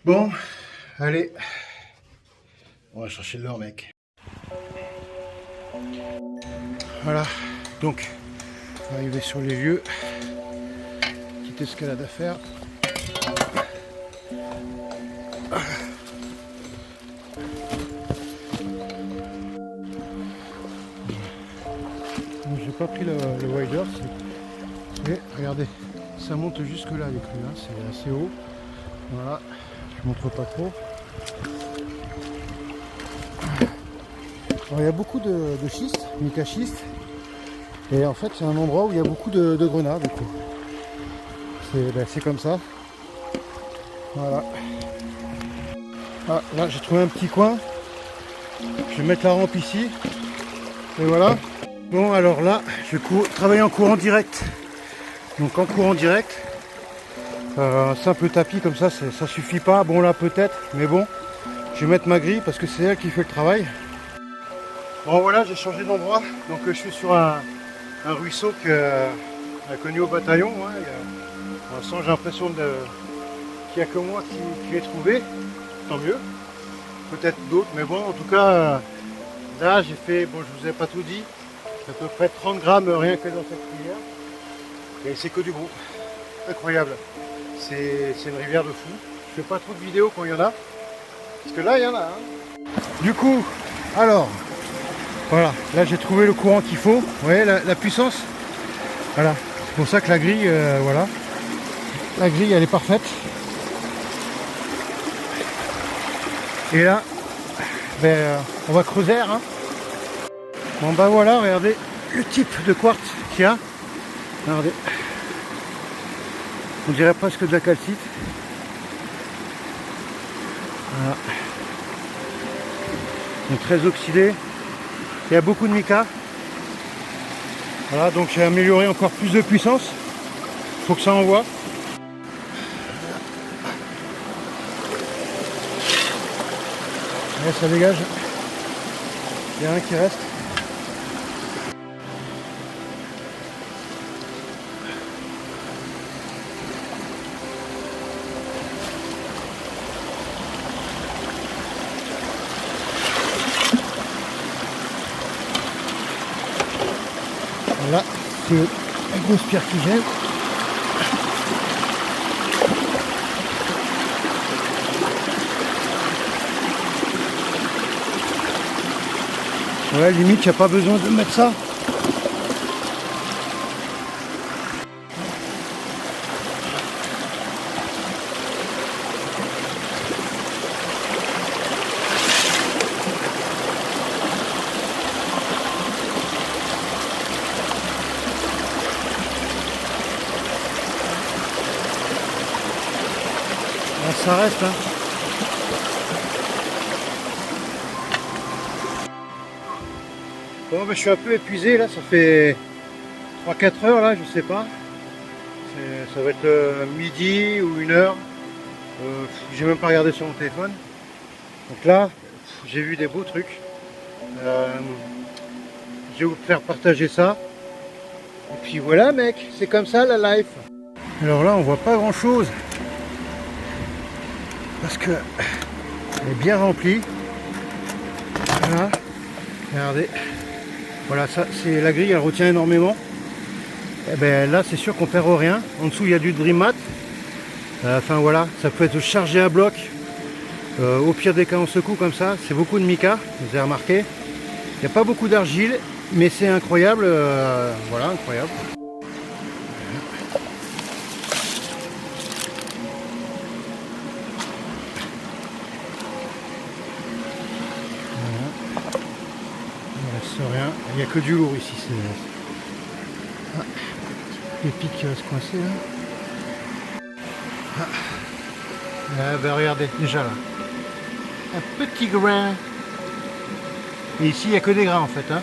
Bon, allez, on va chercher l'or, mec. Voilà, donc, on va arriver sur les lieux. Petite escalade à faire. J'ai pas pris le wider, mais regardez, ça monte jusque là avec lui, hein, c'est assez haut. Voilà, je montre pas trop. Alors, il y a beaucoup de schiste, mica schiste, et en fait c'est un endroit où il y a beaucoup de grenades. C'est comme ça. Voilà. Ah, là j'ai trouvé un petit coin. Je vais mettre la rampe ici. Et voilà. Bon, alors là, je vais travailler en courant direct. Donc en courant direct, un simple tapis comme ça, ça suffit pas. Bon là peut-être, mais bon, je vais mettre ma grille parce que c'est elle qui fait le travail. Bon voilà, j'ai changé d'endroit. Donc je suis sur un ruisseau qu'on a connu au bataillon. Hein. Pour l'instant, j'ai l'impression qu'il n'y a que moi qui l'ai trouvé. Tant mieux. Peut-être d'autres, mais bon, en tout cas, là j'ai fait, bon, je vous ai pas tout dit, à peu près 30 grammes rien que dans cette rivière. Et c'est que du gros. Incroyable. C'est une rivière de fou. Je fais pas trop de vidéos quand il y en a. Parce que là, il y en a. Hein. Du coup, alors, voilà, là j'ai trouvé le courant qu'il faut. Vous voyez la puissance. Voilà. C'est pour ça que la grille, voilà. La grille, elle est parfaite. Et là, ben, on va creuser. Hein. Bon bah voilà, regardez le type de quartz qu'il y a. Regardez. On dirait presque de la calcite. Voilà. Donc très oxydé. Il y a beaucoup de mica. Voilà, donc j'ai amélioré encore plus de puissance. Il faut que ça envoie. Ouais, ça dégage. Il y a un qui reste. Voilà, c'est la grosse pierre qui gêne. Ouais, limite, il n'y a pas besoin de mettre ça. Là, ça reste, hein. Bon, ben, je suis un peu épuisé là, ça fait 3-4 heures là, je sais pas. Ça va être midi ou 1 heure. J'ai même pas regardé sur mon téléphone. Donc là, j'ai vu des beaux trucs. Je vais vous faire partager ça. Et puis voilà mec, c'est comme ça la life. Alors là, on voit pas grand chose. Parce que elle est bien remplie. Voilà, regardez. Voilà, ça c'est la grille, elle retient énormément. Et ben là c'est sûr qu'on perd rien. En dessous il y a du dream mat. Enfin voilà, ça peut être chargé à bloc. Au pire des cas on secoue comme ça. C'est beaucoup de mica, vous avez remarqué. Il n'y a pas beaucoup d'argile, mais c'est incroyable. Voilà, incroyable. Rien, il n'y a que du lourd ici. Ah, les pics qui restent coincés là. Ah, ben regardez, déjà là. Un petit grain. Et ici il n'y a que des grains en fait. Hein.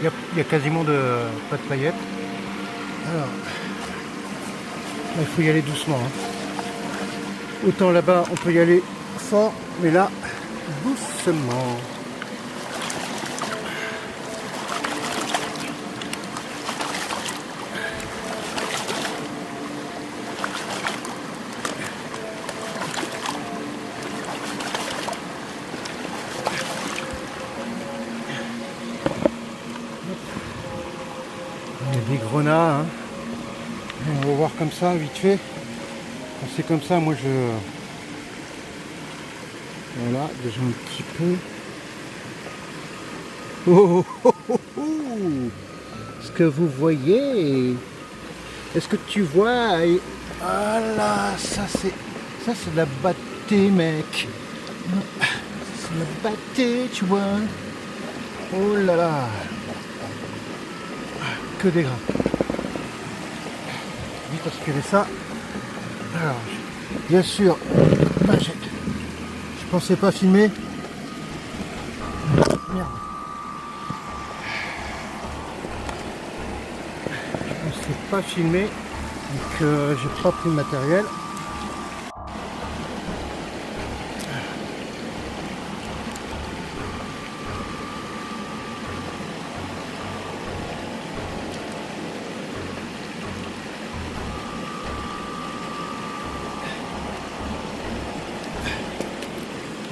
Il y a quasiment pas de paillettes. Alors, là, il faut y aller doucement. Hein. Autant là-bas on peut y aller fort, mais là, doucement. comme ça, vite fait. Quand c'est comme ça, moi je... Voilà, déjà un petit peu. Oh, oh, oh, oh. Ce que vous voyez, est-ce que tu vois? Ah là, ça c'est de la bâtée, mec. C'est de la bâtée, tu vois. Oh là là. Que des grains. Vite aspirer ça. Alors, bien sûr, je pensais pas filmer. Merde. Je pensais pas filmer, donc j'ai pas pris le matériel.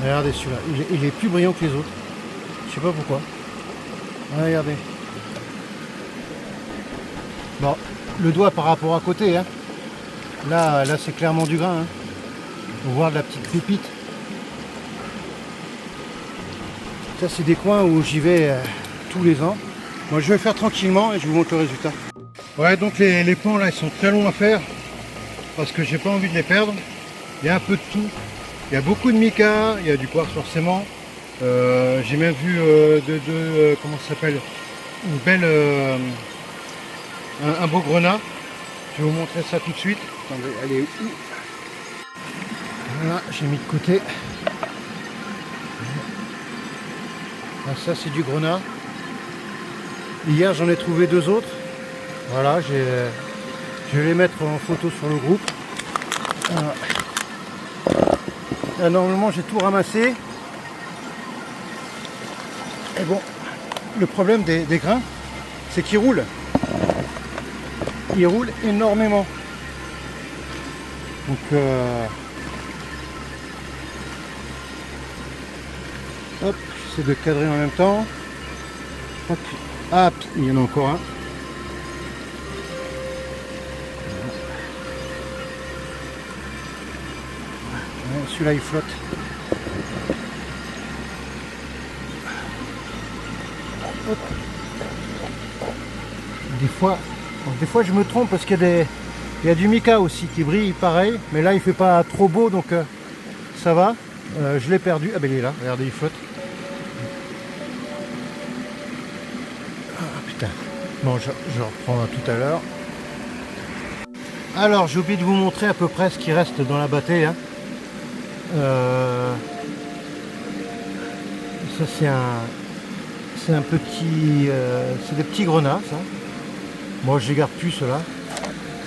Regardez celui-là, il est plus brillant que les autres. Je sais pas pourquoi. Regardez. Bon, le doigt par rapport à côté, hein. Là c'est clairement du grain. Hein. On voit de la petite pépite. Ça c'est des coins où j'y vais tous les ans. Moi je vais faire tranquillement et je vous montre le résultat. Ouais, donc les pans là ils sont très longs à faire parce que j'ai pas envie de les perdre. Il y a un peu de tout. Il y a beaucoup de mica, il y a du quartz forcément. J'ai même vu comment ça s'appelle, une belle, un beau grenat. Je vais vous montrer ça tout de suite. Attendez, elle est où? Voilà, j'ai mis de côté. Ah, ça c'est du grenat. Hier j'en ai trouvé deux autres. Voilà, je vais les mettre en photo sur le groupe. Voilà. Là, normalement j'ai tout ramassé. Et bon, le problème des grains, c'est qu'ils roulent. Ils roulent énormément. Donc hop, j'essaie de cadrer en même temps. Hop. Ah, il y en a encore un. Celui-là il flotte. Hop. Des fois je me trompe parce qu'il y a du mica aussi qui brille pareil, mais là il fait pas trop beau donc ça va. Je l'ai perdu. Ah ben il est là, regardez, il flotte. Ah putain. Bon, je reprends tout à l'heure. Alors j'ai oublié de vous montrer à peu près ce qui reste dans la bâtée. Hein. Ça c'est un petit, c'est des petits grenats ça. Moi je les garde plus ceux-là.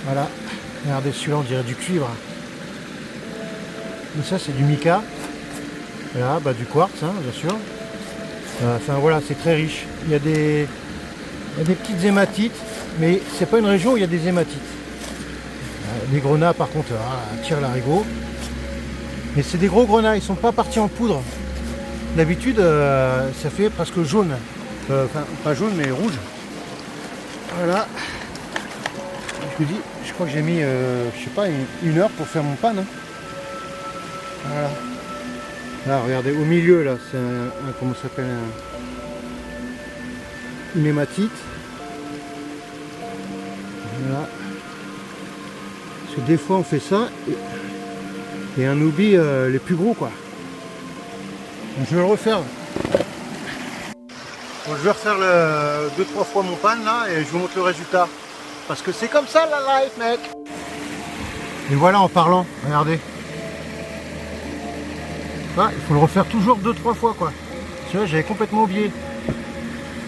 Voilà, regardez celui-là on dirait du cuivre. Mais ça c'est du mica. Là, bah, du quartz hein, bien sûr. Enfin voilà, c'est très riche. Il y a des petites hématites, mais c'est pas une région où il y a des hématites. Les grenats par contre tirent l'arigot. Mais c'est des gros grenats, ils sont pas partis en poudre. D'habitude ça fait presque jaune. Enfin pas jaune mais rouge. Voilà. Je vous dis, je crois que j'ai mis je sais pas une heure pour faire mon pan. Hein. Voilà. Là regardez au milieu là, c'est comment ça s'appelle, une hématite. Voilà. Parce que des fois on fait ça et on oublie les plus gros quoi. Donc je vais le refaire. Donc, je vais refaire 2-3 fois mon pan là et je vous montre le résultat. Parce que c'est comme ça la life mec. Et voilà en parlant, regardez. Ah, il faut le refaire toujours 2-3 fois quoi. Tu vois, j'avais complètement oublié.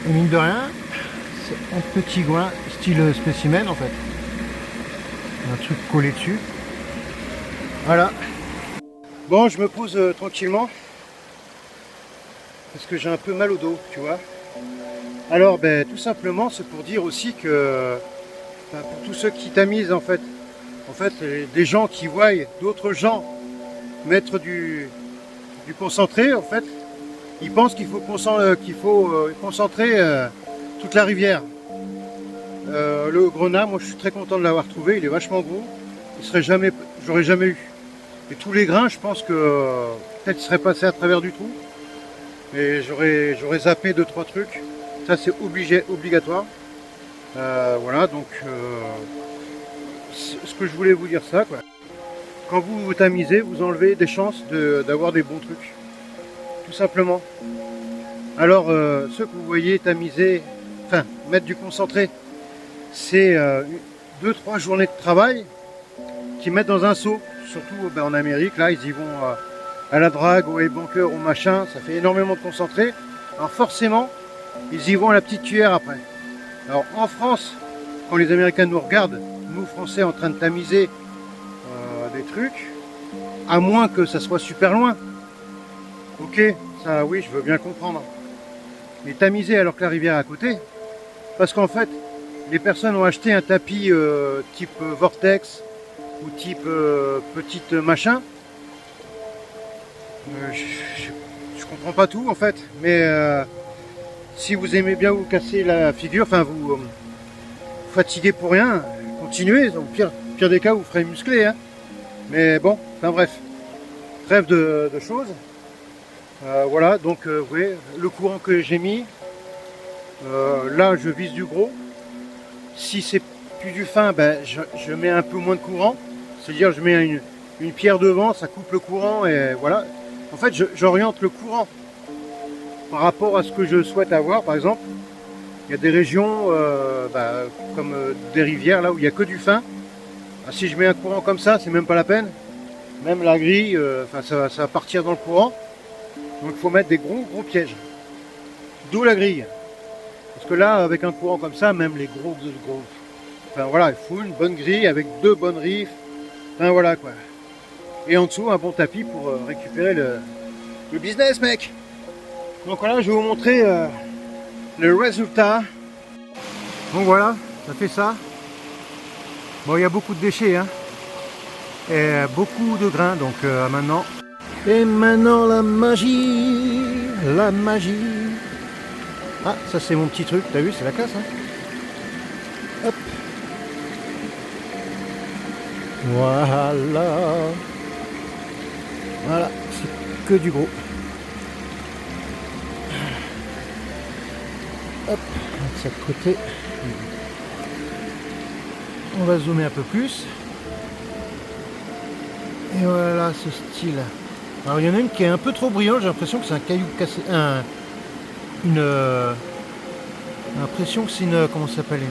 Et mine de rien, c'est un petit goin style spécimen en fait. Un truc collé dessus. Voilà. Bon, je me pose tranquillement. Parce que j'ai un peu mal au dos, tu vois. Alors, ben, tout simplement, c'est pour dire aussi que ben, pour tous ceux qui tamisent, en fait, des gens qui voient d'autres gens mettre du concentré, en fait, ils pensent qu'il faut concentrer toute la rivière. Le grenat, moi je suis très content de l'avoir trouvé, il est vachement gros. J'aurais jamais eu. Et tous les grains, je pense que peut-être il serait passé à travers du trou. Mais j'aurais zappé 2-3 trucs. Ça c'est obligatoire. Voilà, donc ce que je voulais vous dire ça, quoi. Quand vous vous tamisez, vous enlevez des chances d'avoir des bons trucs. Tout simplement. Alors ceux que vous voyez tamiser, enfin mettre du concentré, c'est 2-3 journées de travail qu'ils mettent dans un seau. Surtout en Amérique, là ils y vont à la drague, au bunker, au machin, ça fait énormément de concentré. Alors forcément, ils y vont à la petite cuillère après. Alors en France, quand les Américains nous regardent, nous Français en train de tamiser des trucs, à moins que ça soit super loin. Ok, ça oui, je veux bien comprendre. Mais tamiser alors que la rivière est à côté, parce qu'en fait, les personnes ont acheté un tapis type Vortex ou type petite machin. Je comprends pas tout en fait, mais si vous aimez bien vous casser la figure, enfin vous fatiguez pour rien, continuez, au pire des cas vous ferez muscler, hein. Mais bon, enfin bref, trêve de choses. Voilà, donc vous voyez, le courant que j'ai mis, là je vise du gros. Si c'est plus du fin, ben, je mets un peu moins de courant, c'est-à-dire je mets une pierre devant, ça coupe le courant et voilà. En fait, j'oriente le courant par rapport à ce que je souhaite avoir. Par exemple, il y a des régions comme des rivières là où il n'y a que du fin. Ah, si je mets un courant comme ça, c'est même pas la peine. Même la grille, ça va partir dans le courant. Donc il faut mettre des gros pièges. D'où la grille. Parce que là, avec un courant comme ça, même les gros. Enfin voilà, il faut une bonne grille avec 2 bonnes riffs. Enfin voilà quoi. Et en dessous, un bon tapis pour récupérer le business, mec. Donc voilà, je vais vous montrer le résultat. Donc voilà, ça fait ça. Bon, il y a beaucoup de déchets, hein. Et beaucoup de grains, donc maintenant. Et maintenant la magie, la magie. Ah, ça c'est mon petit truc, t'as vu, c'est la classe, hein. Hop. Voilà. Voilà, c'est que du gros. Hop, de chaque côté. On va zoomer un peu plus. Et voilà ce style. Alors il y en a une qui est un peu trop brillante, j'ai l'impression que c'est un caillou cassé. L'impression que c'est une. Comment ça s'appelle,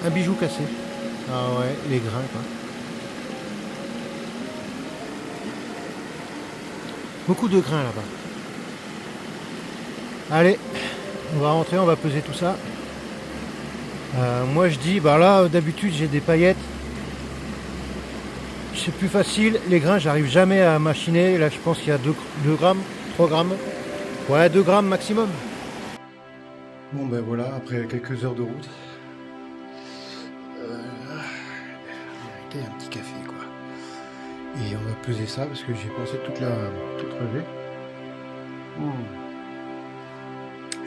un bijou cassé. Ah ouais, les grains quoi. Beaucoup de grains là-bas. Allez, on va rentrer, on va peser tout ça. Moi je dis, bah là d'habitude j'ai des paillettes. C'est plus facile, les grains j'arrive jamais à machiner. Là je pense qu'il y a 2 grammes, 3 grammes. Ouais, 2 grammes maximum. Bon ben voilà, après quelques heures de route. Un petit café quoi. Et on va peser ça parce que j'ai pensé tout relever.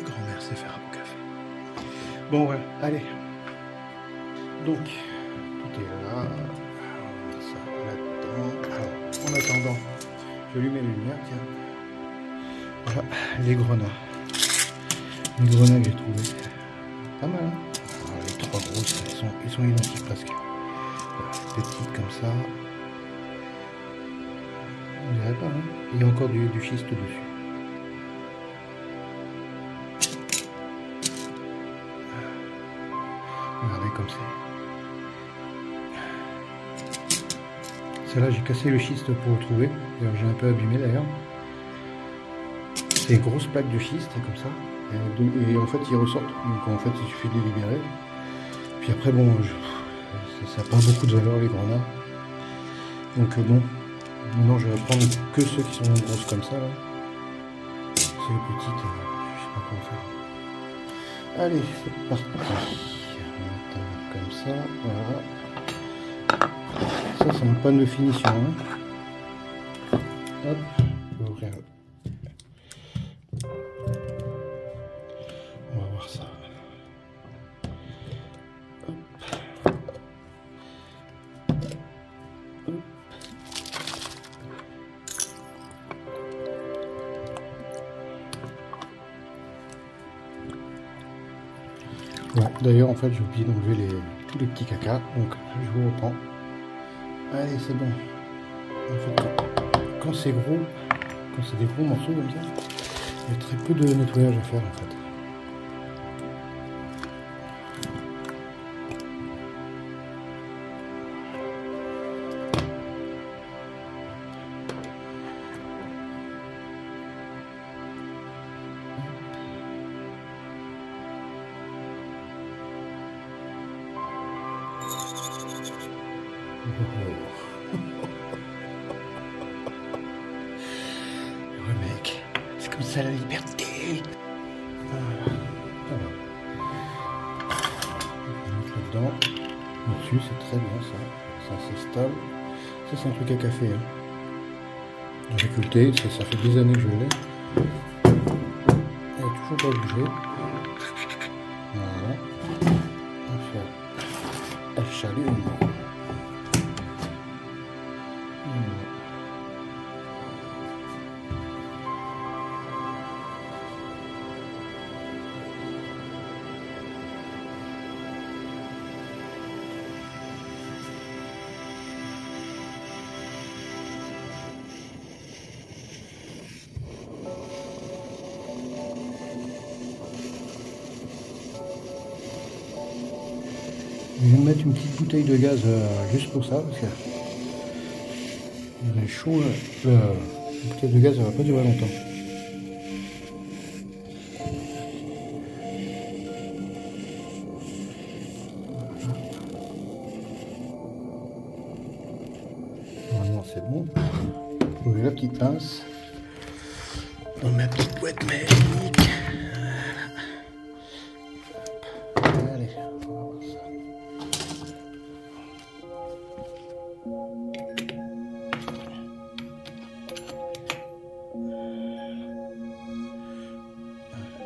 Grand-mère sait faire un bon café. Bon voilà, allez. Donc, tout est là. On va mettre ça là-dedans. Alors, en attendant, je lui mets les lumières, tiens. Voilà, les grenats. Les grenats que j'ai trouvés. Pas mal, hein. Alors, les 3 grosses, ils sont identiques presque. Petites comme ça. On dirait pas, hein. Il y a encore du schiste dessus. Regardez comme c'est. Celle-là, j'ai cassé le schiste pour le trouver. J'ai un peu abîmé d'ailleurs. C'est une grosse plaque de schiste comme ça. Et en fait, ils ressortent. Donc en fait, il suffit de les libérer. Puis après, bon, ça n'a pas beaucoup de valeur les grenats. Donc bon, maintenant je vais prendre que ceux qui sont grosses comme ça. Là. C'est les petites, je sais pas comment faire. Allez, c'est parti. On va comme ça, voilà. Ça c'est une panne de finition. Hein. Hop, je vais ouvrir. On va voir ça. Bon, d'ailleurs, en fait, j'ai oublié d'enlever tous les petits caca, donc je vous reprends. Allez, c'est bon. En fait, quand c'est gros, quand c'est des gros morceaux comme ça, il y a très peu de nettoyage à faire en fait. Ouais mec, c'est comme ça la liberté. Voilà. On va mettre là-dedans. Dessus, c'est très bien ça. C'est assez stable. Ça c'est un truc à café. Hein. J'ai culté, ça fait des années que je l'ai. Elle n'a toujours pas bougé. Voilà. On fait un chalut. Je vais me mettre une petite bouteille de gaz juste pour ça, parce que il est chaud. La bouteille de gaz, ça va pas durer longtemps. Normalement, c'est bon. Je mets la petite pince dans ma petite boîte magique. Voilà. Allez, on va voir ça.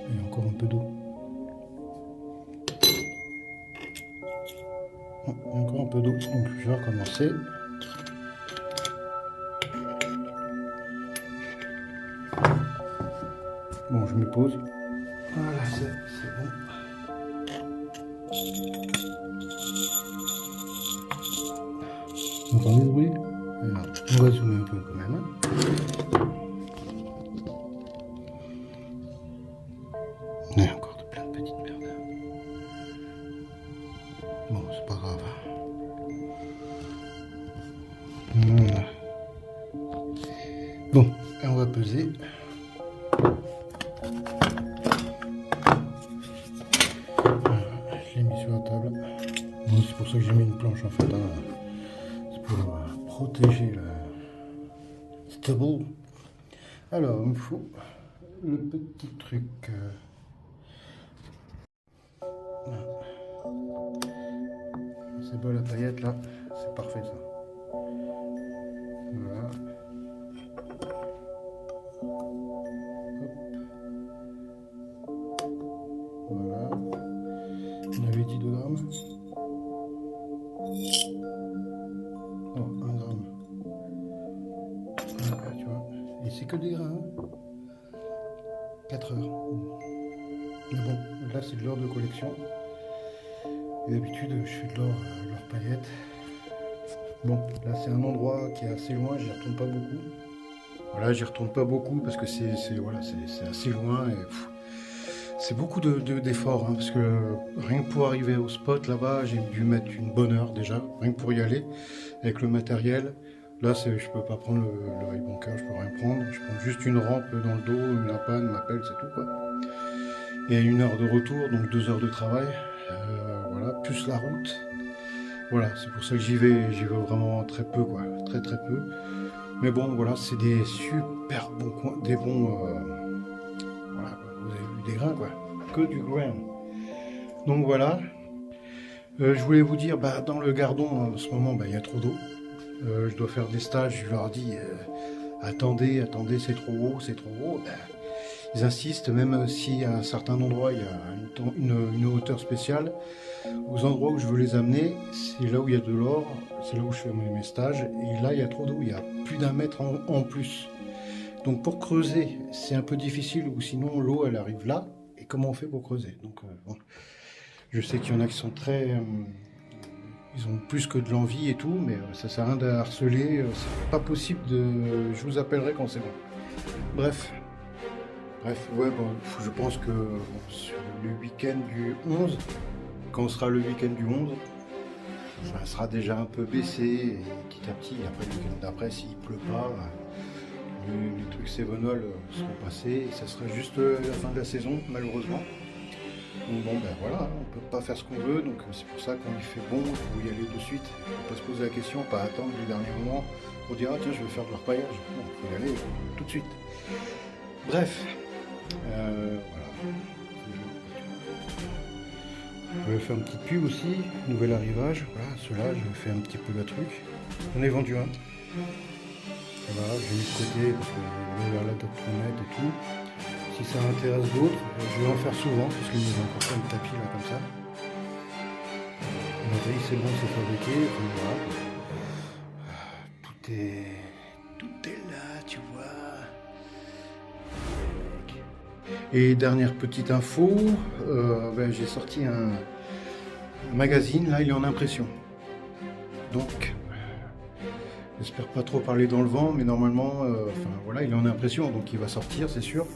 Il y a encore un peu d'eau. Il y a encore un peu d'eau, donc je vais recommencer. Bon, je me pose. Voilà, c'est bon. Vous entendez le bruit? On va zoomer un peu quand même. Il y a encore plein de petites merdes. Bon, c'est pas grave. Voilà. Bon, et on va peser. Voilà, je l'ai mis sur la table. Bon, c'est pour ça que j'ai mis une planche en fait. Hein. C'est pour protéger le stable. Alors, il me faut le petit truc. C'est beau la paillette là, c'est parfait ça. Voilà. Hop. Voilà. On avait dit 2 grammes. Oh, 1 gramme. Voilà, tu vois. Et c'est que des grains. 4 heures. Mais bon, là c'est de l'or de collection. Et d'habitude je fais de l'or paillettes. Bon, là c'est un endroit qui est assez loin, j'y retourne pas beaucoup. Voilà, j'y retourne pas beaucoup parce que c'est voilà, assez loin et c'est beaucoup d'efforts, hein, parce que rien que pour arriver au spot là-bas, j'ai dû mettre une bonne heure déjà, rien que pour y aller, avec le matériel. Là, je peux pas prendre le high bunker, je peux rien prendre, je prends juste une rampe dans le dos, une lapane, ma pelle, c'est tout quoi. Et 1 heure de retour, donc 2 heures de travail, voilà, plus la route. Voilà, c'est pour ça que j'y vais vraiment très peu quoi, très peu. Mais bon, voilà, c'est des super bons coins, des bons, voilà, vous avez vu des grains quoi, que du grain. Donc voilà, je voulais vous dire, bah, dans le Gardon en ce moment, bah, il y a trop d'eau. Je dois faire des stages, je leur dis, attendez, c'est trop haut, c'est trop haut. Ben, ils insistent, même si à un certain endroit il y a une hauteur spéciale. Aux endroits où je veux les amener, c'est là où il y a de l'or, c'est là où je fais mes stages, et là il y a trop d'eau, il y a plus d'1 mètre en plus. Donc pour creuser, c'est un peu difficile, ou sinon l'eau elle arrive là, et comment on fait pour creuser? Donc bon. Je sais qu'il y en a qui sont très... ils ont plus que de l'envie et tout, mais ça sert à rien de harceler. C'est pas possible de... Je vous appellerai quand c'est bon. Bref. Bref, ouais, bon, je pense que bon, sur le week-end du 11, quand on sera le week-end du 11, ça sera déjà un peu baissé, et petit à petit, après le week-end d'après, s'il pleut pas, les trucs Cévenol seront passés, et ça sera juste la fin de la saison, malheureusement. Donc bon, ben voilà, on peut pas faire ce qu'on veut, donc c'est pour ça quand il fait bon, il faut y aller de suite. Il faut pas se poser la question, pas attendre le dernier moment pour dire ah tiens je vais faire de l'orpaillage. Non, il faut y aller tout de suite. Bref, voilà. Je vais faire une petite pub aussi, nouvel arrivage. Voilà, ceux-là, je fais un petit peu le truc. J'en ai vendu un. Voilà, j'ai mis de côté parce que je vais vers la date net et tout. Si ça intéresse d'autres, je vais en faire souvent parce qu'il nous a encore plein de tapis là comme ça. On a dit c'est bon, c'est fabriqué. Enfin, voilà. Tout est là, tu vois. Et dernière petite info, ben, j'ai sorti un magazine, là il est en impression. Donc, j'espère pas trop parler dans le vent, mais normalement, enfin voilà, il est en impression, donc il va sortir, c'est sûr.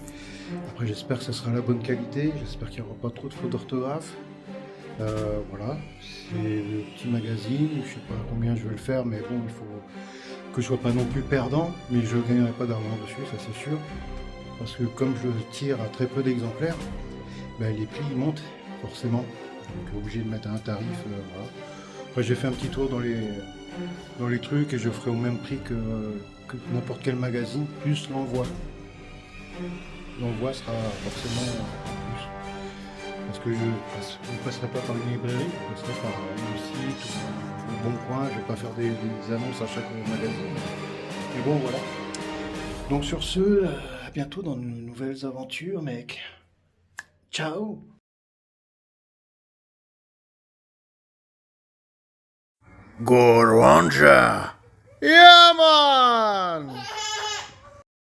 Après, j'espère que ça sera la bonne qualité, j'espère qu'il n'y aura pas trop de fautes d'orthographe. Voilà, c'est le petit magazine, je sais pas combien je vais le faire, mais bon, il faut que je sois pas non plus perdant, mais je ne gagnerai pas d'argent dessus, ça c'est sûr. Parce que comme je tire à très peu d'exemplaires, ben, les prix montent forcément. Donc obligé de mettre un tarif. Voilà. Après j'ai fait un petit tour dans les trucs et je ferai au même prix que n'importe quel magazine, plus l'envoi. L'envoi sera forcément plus. Parce que je ne passerai pas par une librairie, je passerai par le site ou le Bon Coin. Je ne vais pas faire des annonces à chaque magazine. Mais bon voilà. Donc sur ce, à bientôt dans de nouvelles aventures, mec. Ciao. Go Ranger. Yeah, man.